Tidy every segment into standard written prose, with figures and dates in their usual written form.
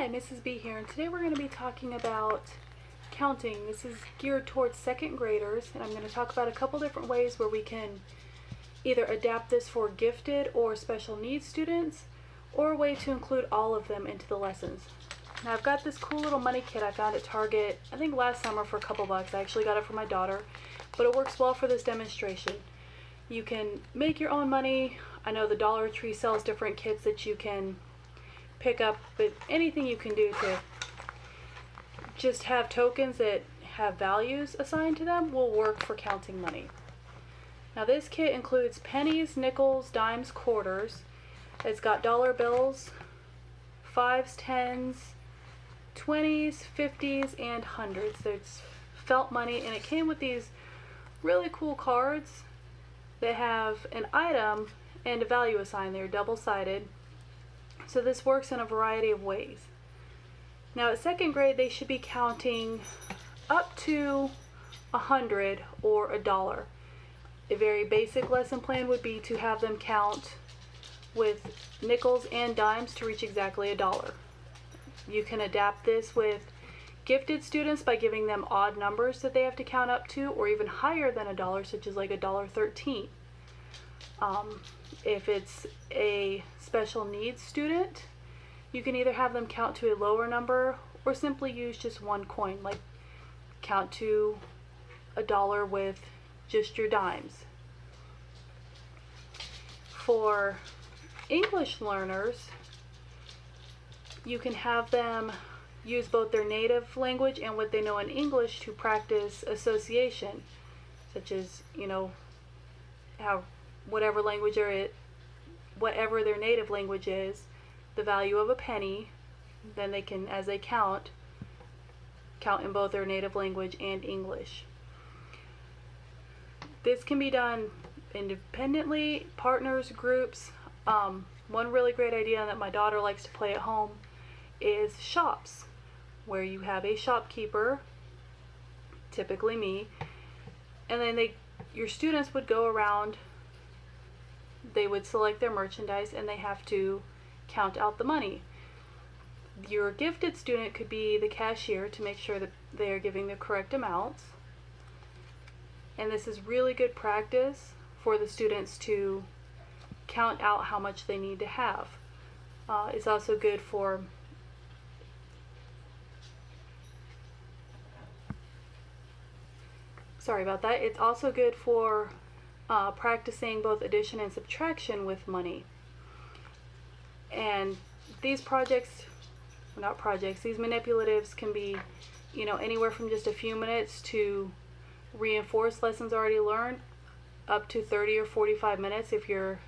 Hi, Mrs. B here, and today we're going to be talking about counting. This is geared towards second graders, and I'm going to talk about a couple different ways where we can either adapt this for gifted or special needs students, or a way to include all of them into the lessons. Now I've got this cool little money kit I found at Target, I think last summer for a couple bucks. I actually got it for my daughter, but it works well for this demonstration. You can make your own money. I know the Dollar Tree sells different kits that you can pick up, but anything you can do to just have tokens that have values assigned to them will work for counting money. Now this kit includes pennies, nickels, dimes, quarters. It's got dollar bills, 5s, 10s, 20s, 50s, and 100s. There's felt money, and it came with these really cool cards that have an item and a value assigned. They're double-sided. So this works in a variety of ways. Now at second grade they should be counting up to 100 or $1. A very basic lesson plan would be to have them count with nickels and dimes to reach exactly $1. You can adapt this with gifted students by giving them odd numbers that they have to count up to, or even higher than $1, such as like $1.13. If it's a special needs student, you can either have them count to a lower number or simply use just one coin, like count to $1 with just your dimes. For English learners, you can have them use both their native language and what they know in English to practice association, such as, how whatever their native language is, the value of a penny, then they can, as they count in both their native language and English. This can be done independently, partners, groups. One really great idea that my daughter likes to play at home is shops, where you have a shopkeeper, typically me, and then your students would go around. They would select their merchandise and they have to count out the money. Your gifted student could be the cashier to make sure that they are giving the correct amounts. And this is really good practice for the students to count out how much they need to have. It's also good for It's also good for practicing both addition and subtraction with money. And these these manipulatives can be, anywhere from just a few minutes to reinforce lessons already learned, up to 30 or 45 minutes if you're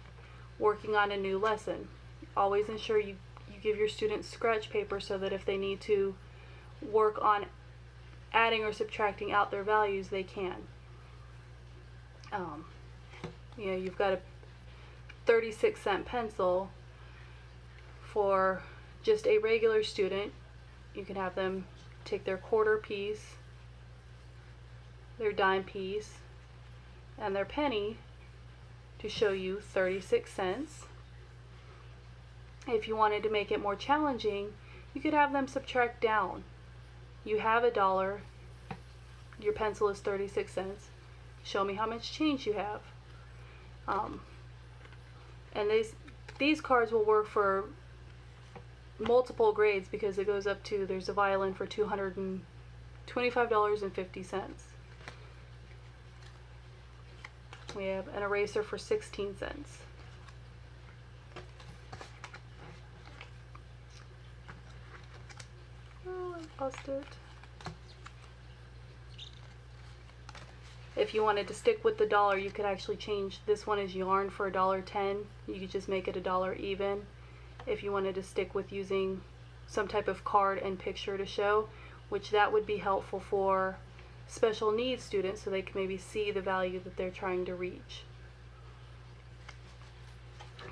working on a new lesson. Always ensure you give your students scratch paper so that if they need to work on adding or subtracting out their values, they can. You've got a 36-cent pencil. For just a regular student, you can have them take their quarter piece, their dime piece, and their penny to show you 36 cents. If you wanted to make it more challenging, you could have them subtract down. You have $1, your pencil is 36 cents. Show me how much change you have. And these cards will work for multiple grades because it goes up to, there's a violin for $225.50. We have an eraser for 16 cents. Oh, I lost it. If you wanted to stick with the dollar, you could actually change. This one is yarn for $1.10. You could just make it $1 even. If you wanted to stick with using some type of card and picture to show, which that would be helpful for special needs students so they can maybe see the value that they're trying to reach.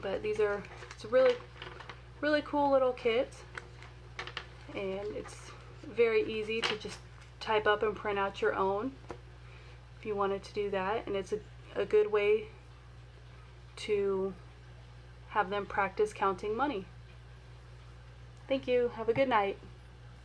But it's a really, really cool little kit, and it's very easy to just type up and print out your own if you wanted to do that, and it's a good way to have them practice counting money. Thank you. Have a good night.